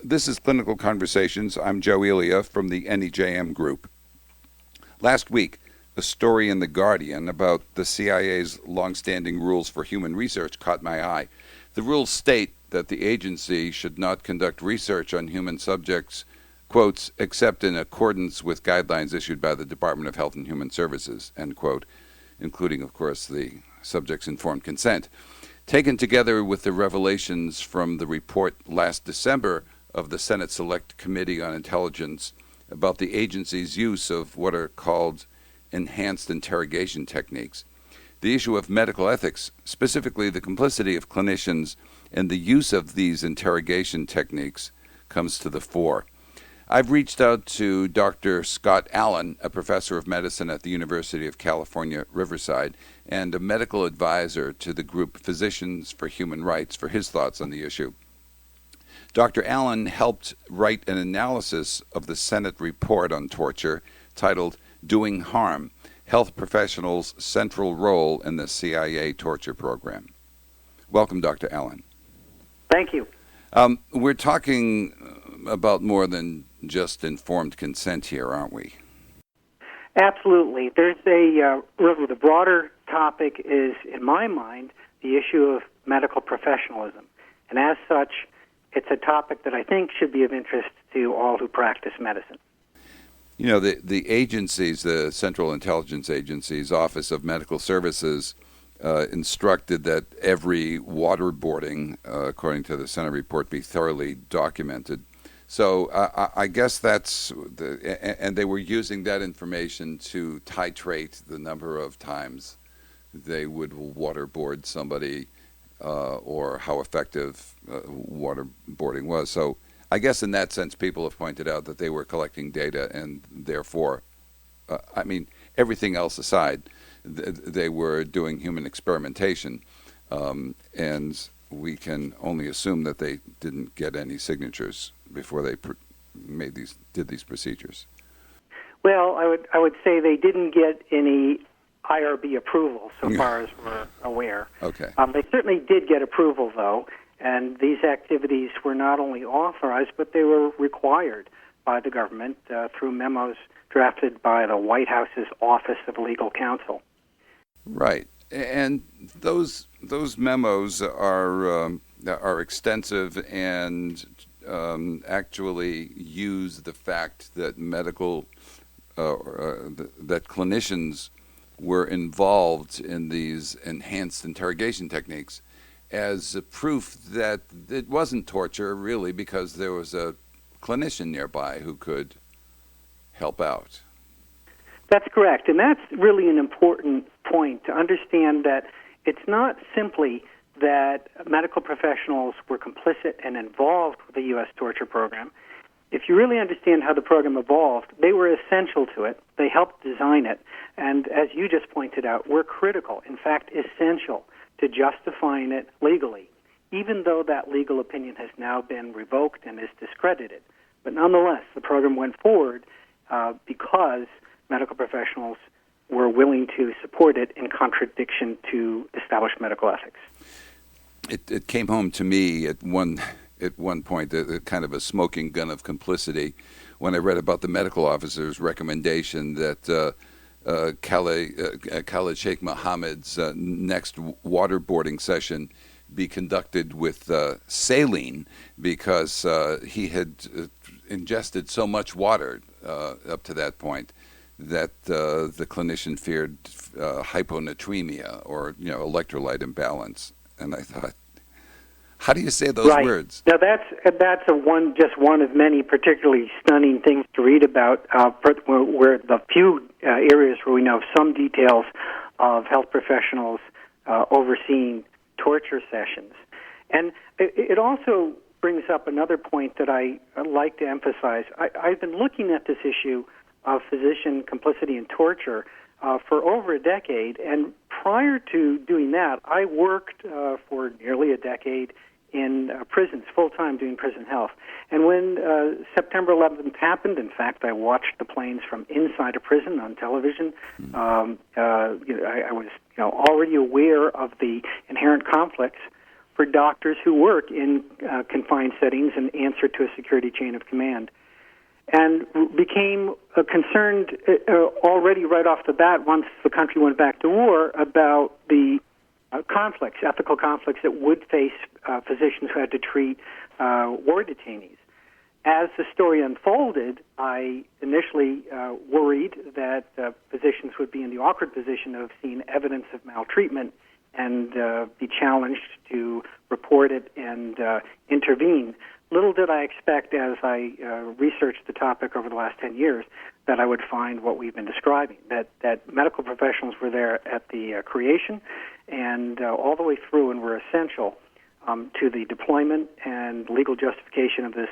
This is Clinical Conversations. I'm Joe Elia from the NEJM group. Last week, a story in The Guardian about the CIA's longstanding rules for human research caught my eye. The rules state that the agency should not conduct research on human subjects, quotes, except in accordance with guidelines issued by the Department of Health and Human Services, end quote, including, of course, the subject's informed consent. Taken together with the revelations from the report last December of the Senate Select Committee on Intelligence about the agency's use of what are called enhanced interrogation techniques, the issue of medical ethics, specifically the complicity of clinicians and the use of these interrogation techniques, comes to the fore. I've reached out to Dr. Scott Allen, a professor of medicine at the University of California, Riverside, and a medical advisor to the group Physicians for Human Rights, for his thoughts on the issue. Dr. Allen helped write an analysis of the Senate report on torture titled Doing Harm, Health Professionals' Central Role in the CIA Torture Program. Welcome, Dr. Allen. Thank you. We're talking about more than just informed consent here, aren't we? Absolutely. There's really the broader topic is, in my mind, the issue of medical professionalism. And as such, it's a topic that I think should be of interest to all who practice medicine. You know, the agencies, the Central Intelligence Agency's Office of Medical Services, instructed that every waterboarding, according to the Senate report, be thoroughly documented. So I guess and they were using that information to titrate the number of times they would waterboard somebody or how effective waterboarding was. So I guess in that sense, people have pointed out that they were collecting data and therefore, everything else aside, they were doing human experimentation. And we can only assume that they didn't get any signatures before they did these procedures. Well, I would say they didn't get any IRB approval, so far as we're aware. Okay. They certainly did get approval, though, and these activities were not only authorized, but they were required by the government through memos drafted by the White House's Office of Legal Counsel. Right, and those memos are extensive and actually use the fact that that clinicians were involved in these enhanced interrogation techniques as a proof that it wasn't torture, really, because there was a clinician nearby who could help out. That's correct, and that's really an important point to understand that it's not simply that medical professionals were complicit and involved with the U.S. torture program. If you really understand how the program evolved, they were essential to it. They helped design it, and as you just pointed out, were critical, in fact, essential to justifying it legally, even though that legal opinion has now been revoked and is discredited. But nonetheless, the program went forward because medical professionals were willing to support it in contradiction to established medical ethics. It came home to me at one point, kind of a smoking gun of complicity, when I read about the medical officer's recommendation that Khalid Sheikh Mohammed's next waterboarding session be conducted with saline because he had ingested so much water up to that point that the clinician feared hyponatremia or electrolyte imbalance. And I thought, how do you say those words? Now that's just one of many particularly stunning things to read about. Where the few areas where we know some details of health professionals overseeing torture sessions, and it also brings up another point that I like to emphasize. I've been looking at this issue of physician complicity in torture for over a decade, and prior to doing that, I worked for nearly a decade in prisons, full-time doing prison health. And when September 11th happened, in fact, I watched the planes from inside a prison on television. I was already aware of the inherent conflicts, for doctors who work in confined settings and answer to a security chain of command. And became concerned already right off the bat once the country went back to war about the conflicts, ethical conflicts that would face physicians who had to treat war detainees. As the story unfolded, I initially worried that physicians would be in the awkward position of seeing evidence of maltreatment and be challenged to report it and intervene. Little did I expect, as I researched the topic over the last 10 years, that I would find what we've been describing, that medical professionals were there at the creation and all the way through and were essential to the deployment and legal justification of this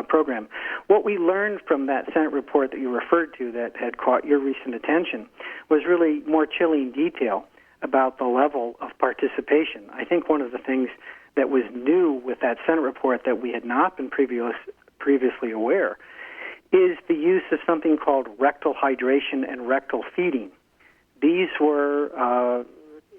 program. What we learned from that Senate report that you referred to that had caught your recent attention was really more chilling detail about the level of participation. I think one of the things that was new with that Senate report that we had not been previously aware is the use of something called rectal hydration and rectal feeding. These were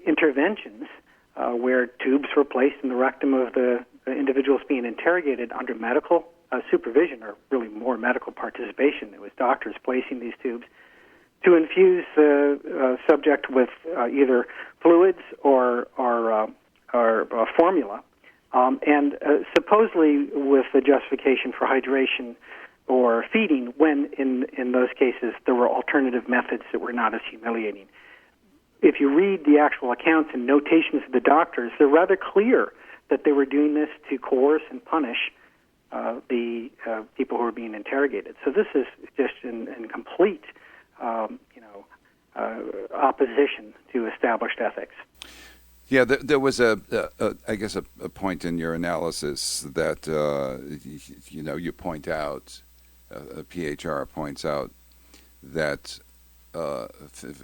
interventions where tubes were placed in the rectum of the individuals being interrogated under medical supervision, or really more medical participation. It was doctors placing these tubes to infuse the subject with either fluids or formula, and supposedly with the justification for hydration or feeding, when in those cases there were alternative methods that were not as humiliating. If you read the actual accounts and notations of the doctors, they're rather clear that they were doing this to coerce and punish the people who were being interrogated. So this is just in complete opposition to established ethics. Yeah, there was I guess a point in your analysis that you point out, PHR points out that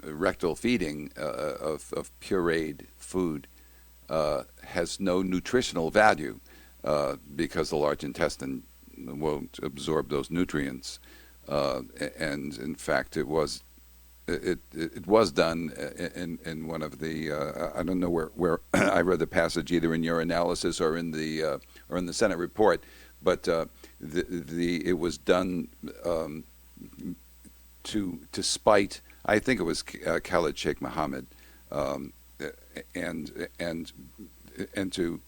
rectal feeding of pureed food has no nutritional value because the large intestine won't absorb those nutrients, and in fact it was done in one of the I don't know where I read the passage, either in your analysis or in the Senate report, but it was done to spite, I think it was Khalid Sheikh Mohammed, and to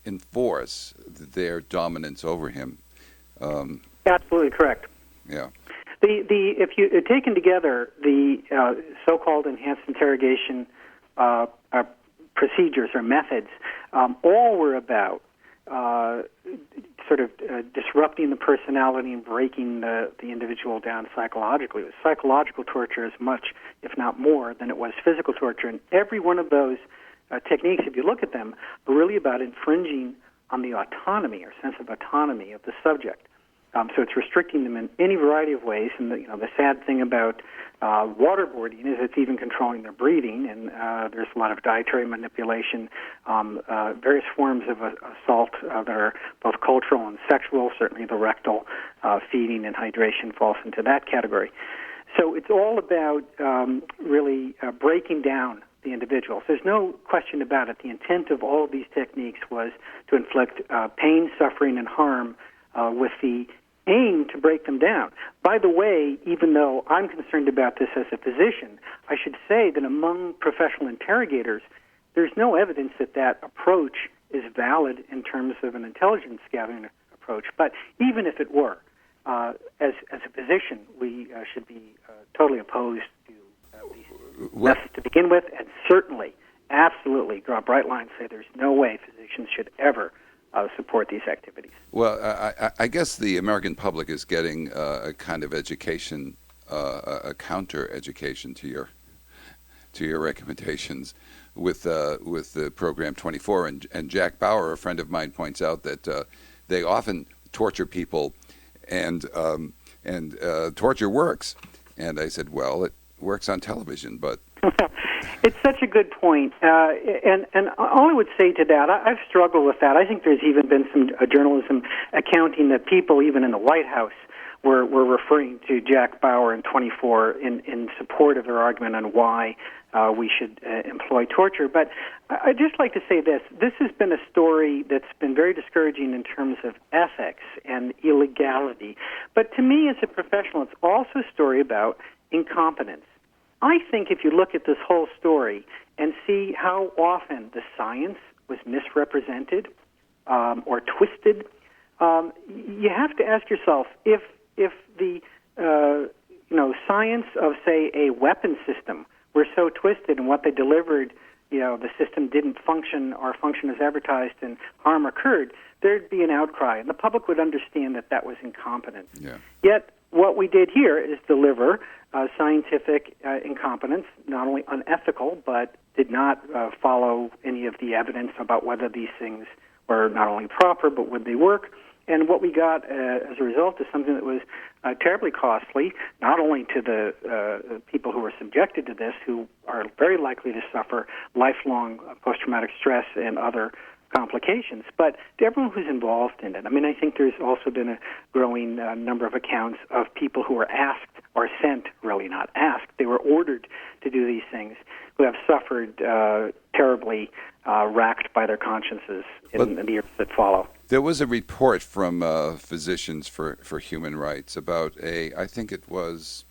enforce their dominance over him. Absolutely correct. Yeah. If you taken together the so-called enhanced interrogation procedures or methods, all were about disrupting the personality and breaking the individual down psychologically. It was psychological torture as much, if not more, than it was physical torture. And every one of those techniques, if you look at them, are really about infringing on the autonomy or sense of autonomy of the subject. So it's restricting them in any variety of ways. And the sad thing about waterboarding is it's even controlling their breathing, and there's a lot of dietary manipulation, various forms of assault that are both cultural and sexual. Certainly the rectal feeding and hydration falls into that category. So it's all about really breaking down the individuals. There's no question about it. The intent of all of these techniques was to inflict pain, suffering, and harm with the aim to break them down. By the way, even though I'm concerned about this as a physician, I should say that among professional interrogators, there's no evidence that approach is valid in terms of an intelligence gathering approach. But even if it were, as a physician, we should be totally opposed to these methods to begin with, and certainly, absolutely, draw bright lines, say there's no way physicians should ever support these activities. Well, I guess the American public is getting a kind of education, a counter-education to your recommendations with the program 24. And Jack Bauer, a friend of mine, points out that they often torture people, and torture works. And I said, well, it works on television, but. It's such a good point, and all I would say to that, I've struggled with that. I think there's even been some journalism accounting that people, even in the White House, were referring to Jack Bauer and 24 in support of their argument on why we should employ torture. But I'd just like to say this. This has been a story that's been very discouraging in terms of ethics and illegality. But to me, as a professional, it's also a story about incompetence. I think if you look at this whole story and see how often the science was misrepresented or twisted, you have to ask yourself if the science of, say, a weapon system were so twisted and what they delivered, the system didn't function or function as advertised and harm occurred, there'd be an outcry, and the public would understand that that was incompetence. Yeah. Yet what we did here is deliver scientific incompetence, not only unethical, but did not follow any of the evidence about whether these things were not only proper, but would they work. And what we got as a result is something that was terribly costly, not only to the people who were subjected to this, who are very likely to suffer lifelong post-traumatic stress and other complications, but to everyone who's involved in it. I mean, I think there's also been a growing number of accounts of people who were asked or sent, really not asked, they were ordered to do these things, who have suffered terribly, racked by their consciences in the years that follow. There was a report from Physicians for Human Rights about I think it was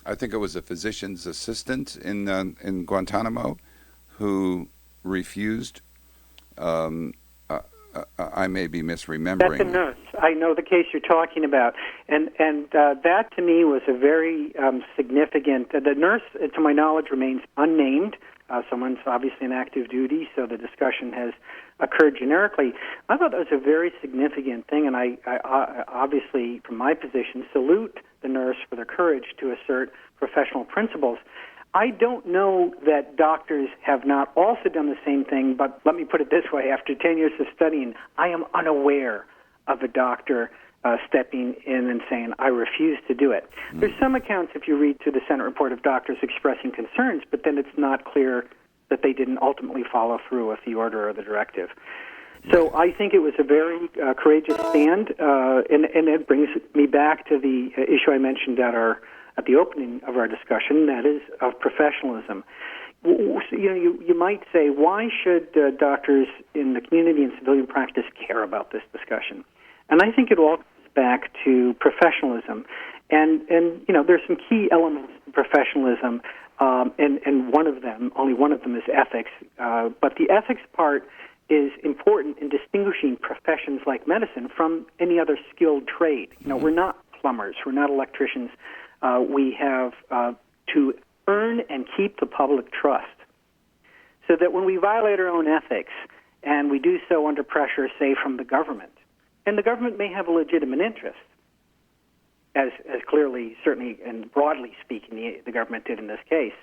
a physician's assistant in Guantanamo who refused. I may be misremembering. That's a nurse. I know the case you're talking about, and that to me was a very significant. The nurse, to my knowledge, remains unnamed. Someone's obviously in active duty, so the discussion has occurred generically. I thought that was a very significant thing, and I obviously, from my position, salute the nurse for their courage to assert professional principles. I don't know that doctors have not also done the same thing, but let me put it this way. After 10 years of studying, I am unaware of a doctor stepping in and saying, I refuse to do it. There's some accounts, if you read through the Senate report, of doctors expressing concerns, but then it's not clear that they didn't ultimately follow through with the order or the directive. So I think it was a very courageous stand, and it brings me back to the issue I mentioned at the opening of our discussion, that is of professionalism. You might say, why should doctors in the community and civilian practice care about this discussion? And I think it all comes back to professionalism. And there's some key elements of professionalism, and only one of them is ethics. But the ethics part is important in distinguishing professions like medicine from any other skilled trade. We're not plumbers, we're not electricians. We have to earn and keep the public trust so that when we violate our own ethics, and we do so under pressure, say, from the government, and the government may have a legitimate interest, as clearly, certainly, and broadly speaking, the government did in this case,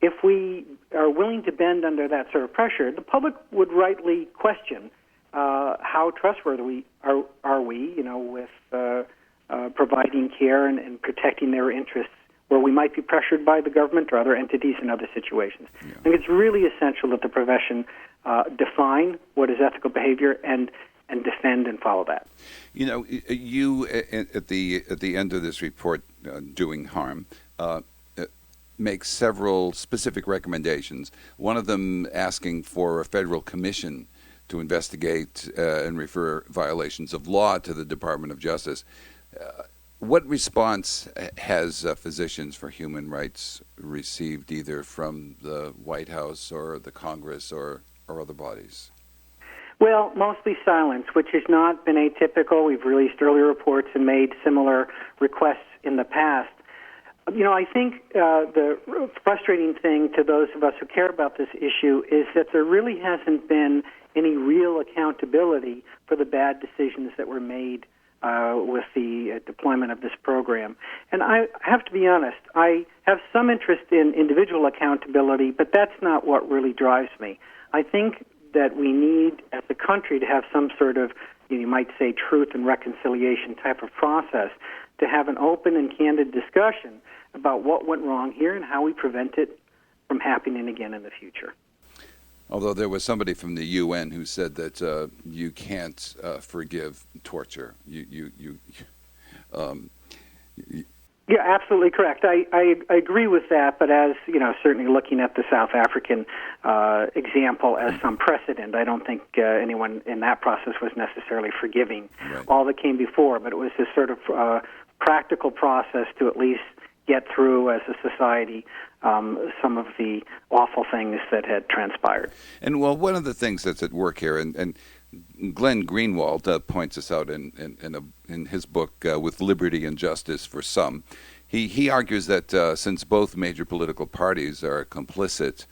if we are willing to bend under that sort of pressure, the public would rightly question how trustworthy are we, with providing care and protecting their interests where we might be pressured by the government or other entities in other situations. Yeah. I think it's really essential that the profession define what is ethical behavior and defend and follow that. You at the end of this report, Doing Harm, make several specific recommendations. One of them asking for a federal commission to investigate and refer violations of law to the Department of Justice. What response has Physicians for Human Rights received, either from the White House or the Congress or other bodies? Well, mostly silence, which has not been atypical. We've released earlier reports and made similar requests in the past. I think the frustrating thing to those of us who care about this issue is that there really hasn't been any real accountability for the bad decisions that were made with the deployment of this program. And I have to be honest, I have some interest in individual accountability, but that's not what really drives me. I think that we need, as a country, to have some sort of, you might say, truth and reconciliation type of process, to have an open and candid discussion about what went wrong here and how we prevent it from happening again in the future. Although there was somebody from the UN who said that you can't forgive torture. Yeah, absolutely correct. I agree with that, but as certainly looking at the South African example as some precedent, I don't think anyone in that process was necessarily forgiving all that came before, but it was this sort of practical process to at least get through as a society some of the awful things that had transpired. And well, one of the things that's at work here, and Glenn Greenwald points this out in his book With Liberty and Justice for Some. He argues that since both major political parties are complicit,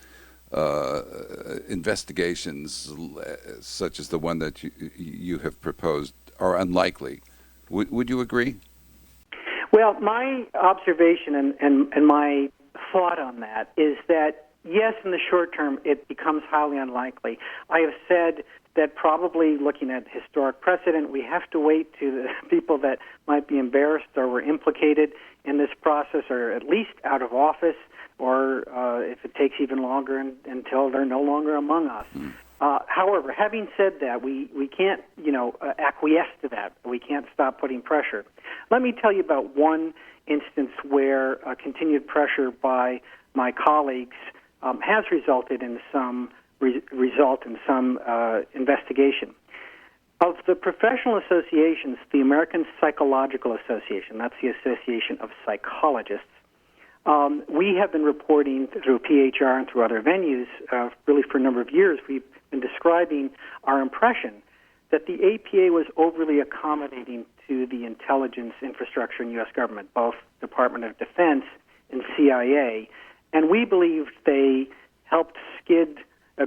investigations such as the one that you have proposed are unlikely. Would you agree? Well, my observation and my thought on that is that, yes, in the short term, it becomes highly unlikely. I have said that probably looking at historic precedent, we have to wait to the people that might be embarrassed or were implicated in this process or at least out of office, or if it takes even longer until they're no longer among us. However, having said that, we can't acquiesce to that. We can't stop putting pressure. Let me tell you about one instance where continued pressure by my colleagues has resulted in some investigation. Of the professional associations, the American Psychological Association, that's the Association of Psychologists, we have been reporting through PHR and through other venues, really for a number of years, we've been describing our impression that the APA was overly accommodating to the intelligence infrastructure in U.S. government, both Department of Defense and CIA, and we believed they helped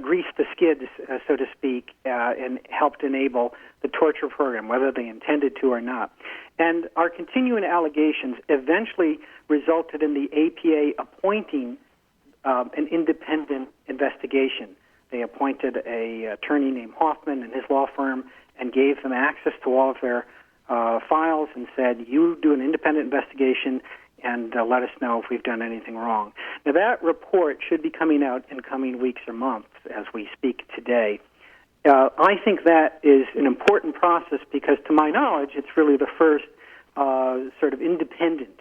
grease the skids, so to speak, and helped enable the torture program, whether they intended to or not. And our continuing allegations eventually resulted in the APA appointing an independent investigation. They appointed an attorney named Hoffman and his law firm and gave them access to all of their files and said, you do an independent investigation and let us know if we've done anything wrong. Now, that report should be coming out in coming weeks or months as we speak today. I think that is an important process because, to my knowledge, it's really the first sort of independent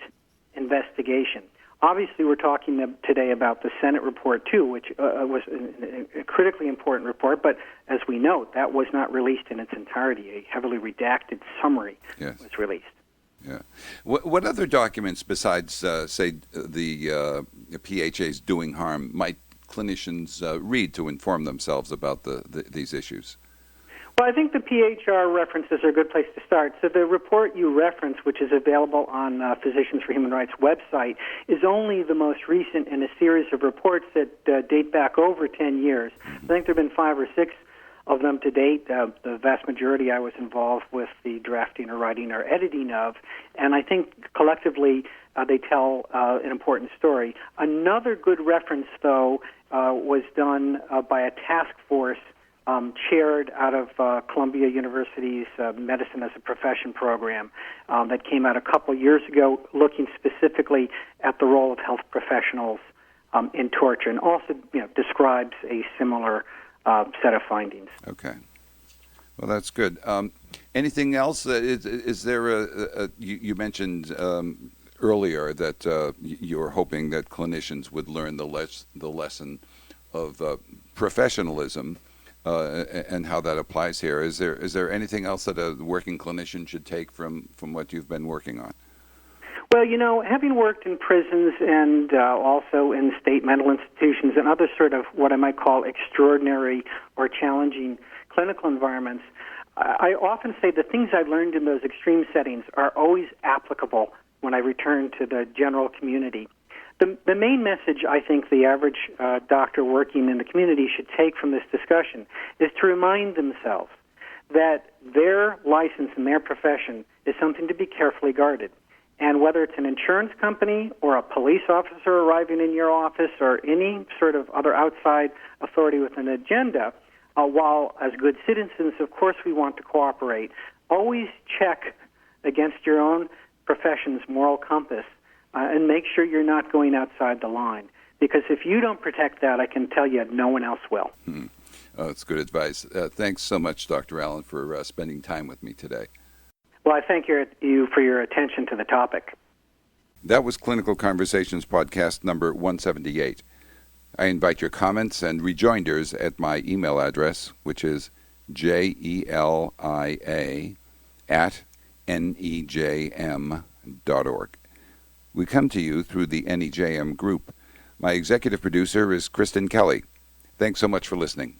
investigation. Obviously, we're talking today about the Senate report, too, which was a critically important report, but as we note, that was not released in its entirety. A heavily redacted summary was released. Yeah. What other documents besides, say, the PHA's doing harm might clinicians read to inform themselves about these issues? Well, I think the PHR references are a good place to start. So the report you referenced, which is available on Physicians for Human Rights website, is only the most recent in a series of reports that date back over 10 years. I think there have been 5 or 6 of them to date. The vast majority I was involved with the drafting or writing or editing of, and I think collectively they tell an important story. Another good reference, though, was done by a task force chaired out of Columbia University's Medicine as a Profession program that came out a couple years ago, looking specifically at the role of health professionals in torture, and also describes a similar set of findings. Okay. Well, that's good. Anything else? Is there you mentioned earlier that you're hoping that clinicians would learn the lesson of professionalism and how that applies here. Is there anything else that a working clinician should take from what you've been working on? Well, having worked in prisons and also in state mental institutions and other sort of what I might call extraordinary or challenging clinical environments, I often say the things I learned in those extreme settings are always applicable when I return to the general community. The main message I think the average doctor working in the community should take from this discussion is to remind themselves that their license and their profession is something to be carefully guarded. And whether it's an insurance company or a police officer arriving in your office or any sort of other outside authority with an agenda, while as good citizens, of course, we want to cooperate, always check against your own profession's moral compass and make sure you're not going outside the line. Because if you don't protect that, I can tell you no one else will. Oh, that's good advice. Thanks so much, Dr. Allen, for spending time with me today. Well, I thank you for your attention to the topic. That was Clinical Conversations podcast number 178. I invite your comments and rejoinders at my email address, which is jelia@nejm.org. We come to you through the NEJM group. My executive producer is Kristen Kelly. Thanks so much for listening.